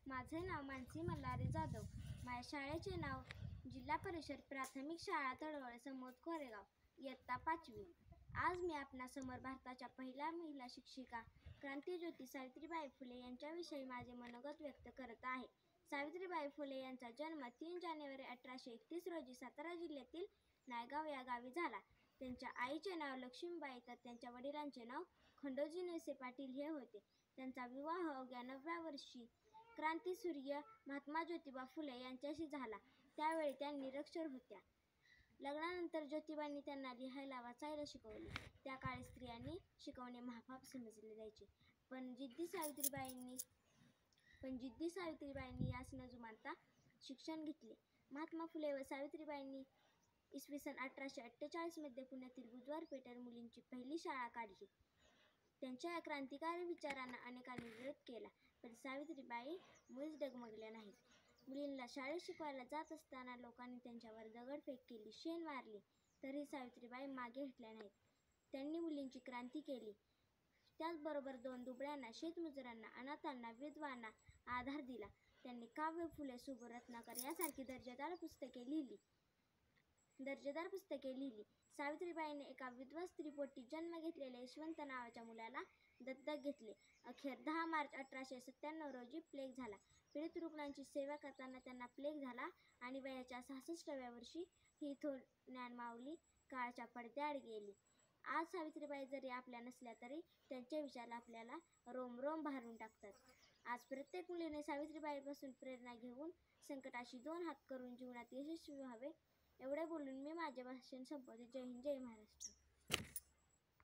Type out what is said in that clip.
माझे नाव मानसी मल्हारी जाधव. माझ्या शाळेचे नाव जिल्हा परिषद प्राथमिक शाळा तळवळे समोर कोरेगाव, इयत्ता 5वी. आज मी आपणासमोर भारताच्या पहिल्या महिला शिक्षिका क्रांतीज्योती सावित्रीबाई फुले यांच्याविषयी माझे मनोगत व्यक्त करत आहे. सावित्रीबाई फुले यांचा जन्म 3 जानेवारी 1831 रोजी सातारा जिल्ह्यातील नायगाव या गावी झाला. त्यांच्या आईचे नाव लक्ष्मीबाई तर त्यांच्या वडिलांचे नाव खंडोजी नरसे पाटील हे होते. त्यांचा विवाह अवघ्या 9व्या वर्षी क्रांतीसूर्य महात्मा ज्योतिबा फुले यांच्याशी झाला. त्यावेळी त्या निरक्षर होत्या. लग्नानंतर ज्योतिबांनी त्यांना लिहायला वाचायला शिकवले. त्या काळी स्त्रियांनी शिकवणे महापाप समजले जायचे. पण जिद्दी सावित्रीबाईंनी यास न जुमानता शिक्षण घेतले. महात्मा फुले व सावित्रीबाईंनी इसवी सन 1848 मध्ये पुण्यातील बुधवार पेठेत मुलींची पहिली शाळा काढली. त्यांच्या या क्रांतिकारी विचारांना अनेकांनी विरोध केला, पण सावित्रीबाई मुळीच डगमगल्या नाहीत. मुलींना शाळेत शिकवायला जात असताना लोकांनी त्यांच्यावर दगडफेक केली, शेण मारली, तरीही सावित्रीबाई मागे हटल्या नाहीत. त्यांनी मुलींची क्रांती केली. त्याचबरोबर 2 दुबळ्यांना, शेतमजुरांना, अनाथांना, विधवांना आधार दिला. त्यांनी काव्य, फुले, सुबोधरत्नाकर यासारखी दर्जेदार पुस्तके लिहिली. सावित्रीबाईंनी एका विधवा स्त्रीपोटी जन्म घेतलेल्या यशवंत नावाच्या मुलाला दत्तक घेतले. अखेर 10 मार्च 1897 रोजी प्लेग झाला. पीडित रुग्णांची सेवा करताना त्यांना प्लेग झाला आणि वयाच्या 66व्या वर्षी ही थोर ज्ञानमाऊली काळाच्या पडद्याआड गेली. आज सावित्रीबाई जरी आपल्या नसल्या तरी त्यांचे विचार आपल्याला रोम रोम भारून टाकतात. आज प्रत्येक मुलीने सावित्रीबाईंपासून प्रेरणा घेऊन संकटाशी 2 हात करून जीवनात यशस्वी व्हावे. एवढे बोलून मी माझे भाषण संपवते. जय हिंद, जय महाराष्ट्र.